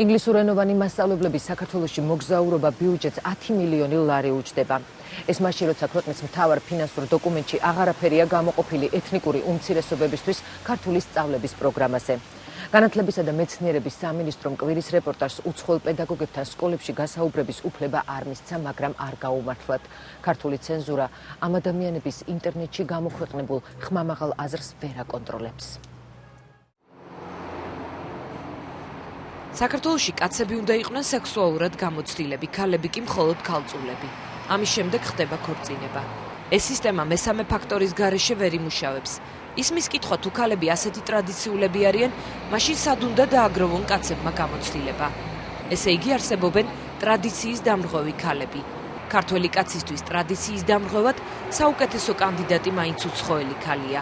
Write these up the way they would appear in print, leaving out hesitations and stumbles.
ინგლისურენოვანი მასწავლებლების საქართველოში მოგზაურობა ბიუჯეტს 10 მილიონი ლარი უჯდება. ეს მაშინ, როცა ქვეყნის მთავარ ფინანსურ დოკუმენტში აღარაფერია გამოყოფილი ეთნიკური უმცირესობებისთვის ქართული სწავლების პროგრამაზე. განათლებისა და მეცნიერების სამინისტრომ კვირის რეპორტაჟს უცხოელ პედაგოგებთან სკოლებში გასაუბრების უფლება არ მისცა, მაგრამ არ გაუმართლათ. ქართული ცენზურა ამ ადამიანების ინტერნეტში გამოქვეყნებულ ხმამაღალ აზრს ვერ აკონტროლებს. საქართველოში კაცები უნდა იყვნენ სექსუალურად გამოცდილები, ქალები კი მხოლოდ ქალწულები. ამის შემდეგ ხდება ქორწინება. ეს სისტემა მესამე ფაქტორის გარეშე ვერ იმუშავებს. ისმის კითხვა თუ ქალები ასეთი ტრადიციულები არიან, მაშინ სად უნდა დააგროვონ კაცებმა გამოცდილება. ესე იგი არსებობენ ტრადიციის დამრღვევი ქალები. ქართველი კაცისთვის ტრადიციის დამრღვევად საუკეთესო კანდიდატი მაინც უცხოელი ქალია.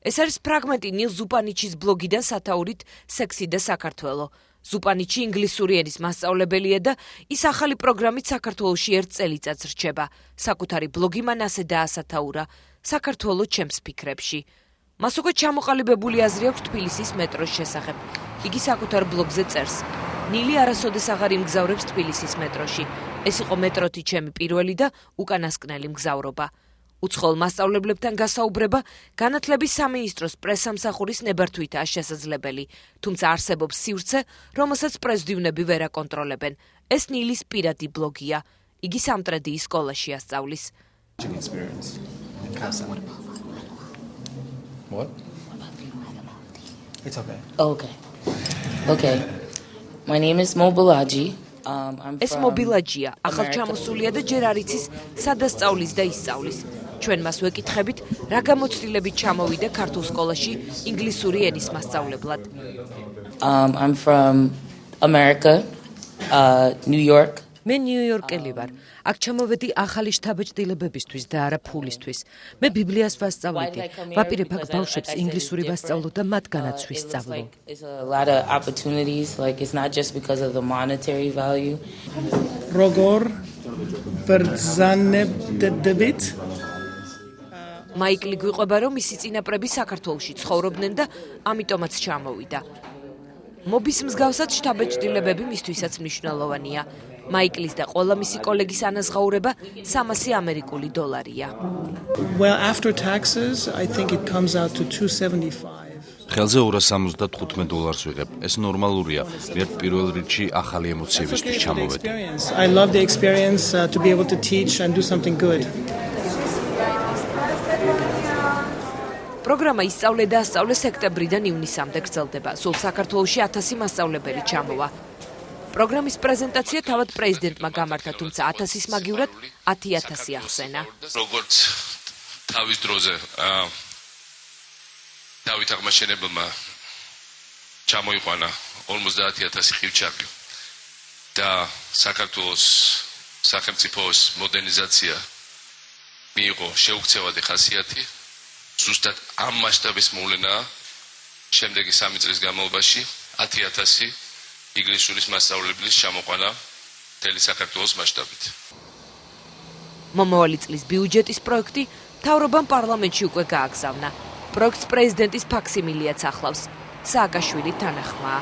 ეს არის ფრაგმენტი ნილ ზუპანიჩის ბლოგიდან სათაურით სექსი და საქართველო. ზუპანიჩი ინგლისური ენის მასწავლებელია და ის ახალი პროგრამით საქართველოში ერთ წელიწადს რჩება. საკუთარი ბლოგი მან ასე დაასათაურა: საქართველო ჩემს ფიქრებში. მას უკვე ჩამოყალიბებული აზრი აქვს თბილისის მეტროს შესახებ. იგი საკუთარ ბლოგზე წერს: ნილი არასოდეს აღარ იმგზავრებს თბილისის მეტროში. ეს იყო მეტროთი ჩემი პირველი და უკანასკნელი მგზავრობა. უცხოელ მასწავლებლებთან გასაუბრება განათლების სამინისტროს პრესამსახურის ნებართვითაა შესაძლებელი, თუმცა არსებობს სივრცე, რომელსაც პრესდივნები ვერ აკონტროლებენ. ეს ნილის პირადი ბლოგია. იგი სამტრედიის სკოლაში ასწავლის. What? It's okay. Okay. My name is Mobilaji. ეს მობილაჯია, ახალ ჩამოსულია და ჯერ არ იცის, სადაც სწავლის და ისწავლის. ჩვენ მას ვეკითხებით, რა გამოცდილებით ჩამოვიდა ქართულ სკოლაში ინგლისური ენის მასწავლებლად. I'm from America, New York. მე ნიუ-იორკელი ვარ. აქ ჩამოვედი ახალი შთაბეჭდილებებისთვის და არა ფულისთვის. მე ბიბლიას ვასწავლდი. ვაპირებ აქ ბავშვებს ინგლისური ვასწავლო და მათგანაც ვისწავლო. It's a lot of opportunities, like it's not just because of the monetary value. Როგორ ბრძანებდებით? მაიკლი გვიყვება, რომ მისი წინაპრები საქართველოში ცხოვრობდნენ და ამიტომაც ჩამოვიდა. მობის მსგავსად შთაბეჭდილებები მისთვისაც მნიშვნელოვანია. მაიკლის და ყველა მისი კოლეგის ანაზღაურება 300 ამერიკული დოლარია. Well, after taxes, I think it comes out to $275. ხელზე 275 დოლარს ვიღებ. ეს ნორმალურია. მე პირველ რიგში ახალი ემოციებისთვის ჩამოვედი. I love the experience to be able to teach and do something good. პროგრამა ისწავლე და ასწავლე სექტემბრიდან ივნისამდე გრძელდება. სულ საქართველოში 1000 მასწავლებელი ჩამოვა. პროგრამის პრეზენტაცია თავად პრეზიდენტმა გამართა, თუმცა 1000-ის მაგივრად 10,000 ახსენა. როგორც თავის დროზე დავით აღმაშენებელმა ჩამოიყვანა 50,000 ხივჩაკი და საქართველოს სახელმწიფოს მოდერნიზაცია მიიღო შეუქცევადი ხასიათი. ზუსტად ამ მასშტაბის მოვლენაა შემდეგი 3 წლის განმავლობაში 10,000 ინგლისურის მასწავლებლის ჩამოყვანა მთელი საქართველოს მასშტაბით. მომავალი წლის ბიუჯეტის პროექტი მთავრობამ პარლამენტში უკვე გააგზავნა. პროექტს პრეზიდენტის ფაქსიმილიაც ახლავს. სააკაშვილი თანახმაა.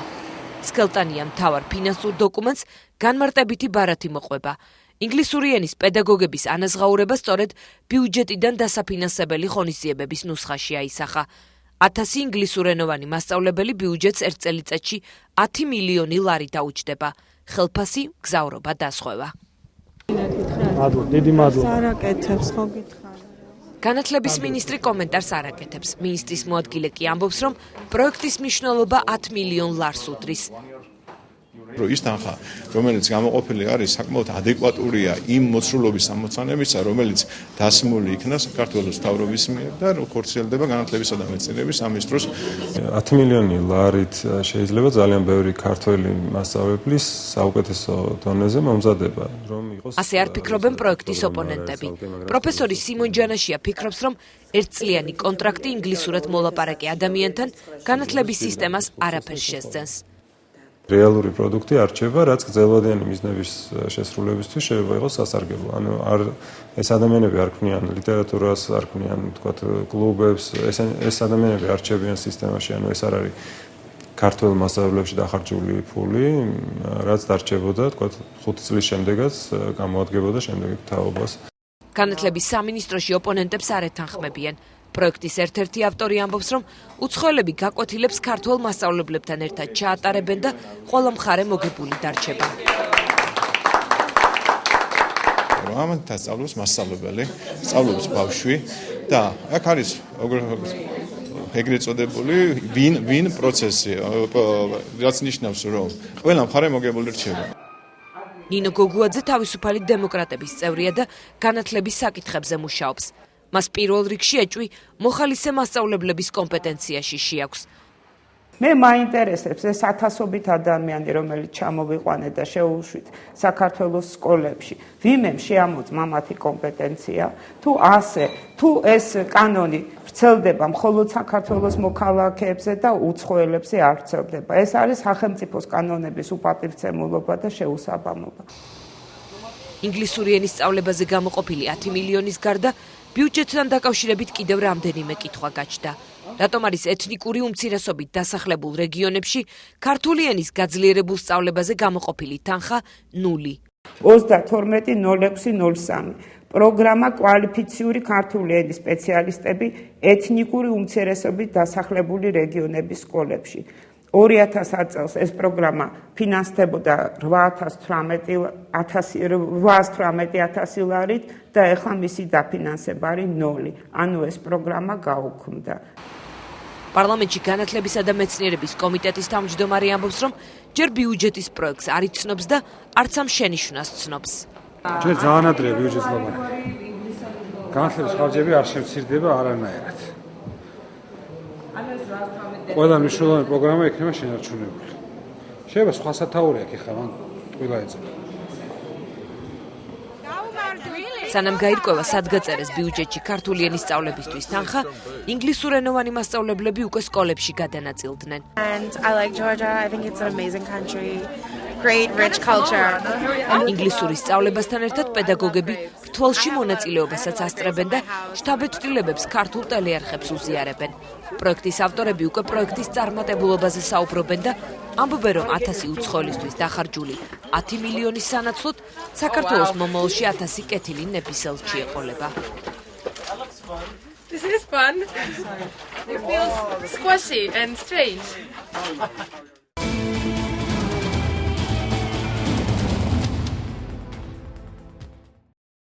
სქელტანია მთავარ ფინანსურ დოკუმენტს განმარტებითი ბარათი მოყვება. ინგლისური ენის პედაგოგების ანაზღაურება სწორედ ბიუჯეტიდან დასაფინანსებელი ღონისძიებების ნუსხაში აისახა. 1000 ინგლისურენოვანი მასწავლებელი ბიუჯეტს ერთ წელიწადში 10 მილიონი ლარი დაუჯდება. ხელფასი მგზავრობა დასხვევა. დიდი მადლობა. სარაკეთებს ხო გითხარ. განათლების მინისტრი კომენტარს არ აკეთებს. მინისტრის მოადგილე კი ამბობს, რომ პროექტის მნიშვნელობა 10 მილიონ ლარს უდრის. ის თანხა, რომელიც გამოყოფილი არის, საკმაოდ ადეკვატურია იმ მოცულობის ამოცანებისა, რომელიც დასმული იქნა საქართველოს მთავრობის მიერ და ხორციელდება განათლებისა და მეცნიერების სამინისტროს. 10 მილიონი ლარით შეიძლება ძალიან ბევრი ქართველი მასწავლებლის საუკეთესო დონეზე მომზადება, რომ იყოს. ასე არ ფიქრობენ პროექტის ოპონენტები. პროფესორი სიმონ ჯანაშია ფიქრობს, რომ ერთწლიანი კონტრაქტი ინგლისურად მოლაპარაკე ადამიანთან განათლების სისტემას არაფერს შესძენს. რეალური პროდუქტი არჩევა, რაც გრძელვადიანი მიზნების შესრულებისთვის შეიძლება იყოს სასარგებლო. ანუ ეს ადამიანები არ ქმნიან ლიტერატურას, არ ქმნიან, თქვათ, კლუბებს, ეს ადამიანები არჩევიან სისტემაში, ანუ ეს არ არის ქართულ მასწავლებლებში დახარჯული ფული, რაც დარჩებოდა, თქვა 5 წლის შემდეგაც გამოადგებოდა შემდეგი თაობას. განათლების სამინისტროში ოპონენტებს არ ეთანხმებიან. პროექტის ერთ-ერთი ავტორი ამბობს, რომ უცხოელები გაკვეთილებს ქართულ მასწავლებლებთან ერთად ჩაატარებენ და ყველა მხარე მოგებული დარჩება. ამათთან სწავლობს მასწავლებელი, სწავლობს ბავშვი და აქ არის ეგრეთ წოდებული ვინ პროცესი, რაც ნიშნავს, რომ ყველა მხარე მოგებული რჩება. ნინო გოგუაძე თავისუფალი დემოკრატების წევრია და განათლების საკითხებზე მუშაობს. მას პირველ რიგში ეჭვი მოხალისე მასწავლებლების კომპეტენციაში შეაქვს. მე მაინტერესებს ეს ათასობით ადამიანი, რომელიც ჩამოვიყვანეთ და შეუშვით საქართველოს სკოლებში. ვინმემ შეამოწმა მათი კომპეტენცია? თუ ასე, თუ ეს კანონი ვრცელდება მხოლოდ საქართველოს მოქალაქეებზე და უცხოელებზე არ ვრცელდება. ეს არის სახელმწიფოს კანონების უპატივცემულობა და შეუსაბამობა. ინგლისური ენის სწავლებაზე გამოყოფილი 10 მილიონის გარდა ბიუჯეტთან დაკავშირებით კიდევ რამდენიმე კითხვა გაჩნდა. რატომ არის ეთნიკური უმცირესობით დასახლებულ რეგიონებში ქართული ენის გაძლიერებულ სწავლებაზე გამოყოფილი თანხა 0? 32.06.03 პროგრამა კვალიფიციური ქართული ენის სპეციალისტები ეთნიკური უმცირესობით დასახლებული რეგიონების სკოლებში. 2000 წელს ეს პროგრამა ფინანსდებოდა 818.000 ლარით და ეხლა მისი დაფინანსება არის 0. ანუ ეს პროგრამა გაუქმდა. პარლამენტში განათლებისა და მეცნიერების კომიტეტის თავმჯდომარე ამბობს, რომ ჯერ ბიუჯეტის პროექტს არ იცნობს და არც ამ შენიშვნას ცნობს. ჯერ ძალიან ადრეა ბიუჯეტს ლაპარაკი. განათლების ხარჯები არ შემცირდება არანაირად. ყველა მნიშვნელოვანი პროგრამა იქნება შენარჩუნებული. შეიძლება სხვა სათაური აქ ეხლა მან ყველა ეწევა. სანამ გაირკვევა სადგაწერეს ბიუჯეტში ქართული ენის სწავლებისთვის თანხა, ინგლისურენოვანი მასწავლებლები უკვე სკოლებში გადანაწილდნენ. ინგლისური სწავლებასთან ერთად პედაგოგები რთველში მონაწილეობასაც ასწრებენ და შთაბეჭდილებებს ქართულ ტელეარხებს უზიარებენ. პროექტის ავტორები უკვე პროექტის წარმატებულობაზე საუბრობენ და ამბობენ, რომ 1000 უცხოელისთვის დახარჯული 10 მილიონის სანაცვლოდ საქართველოს მომავალში 1000 კეთილი ნებისელჩი ეყოლება. This is fun. It feels squishy and strange.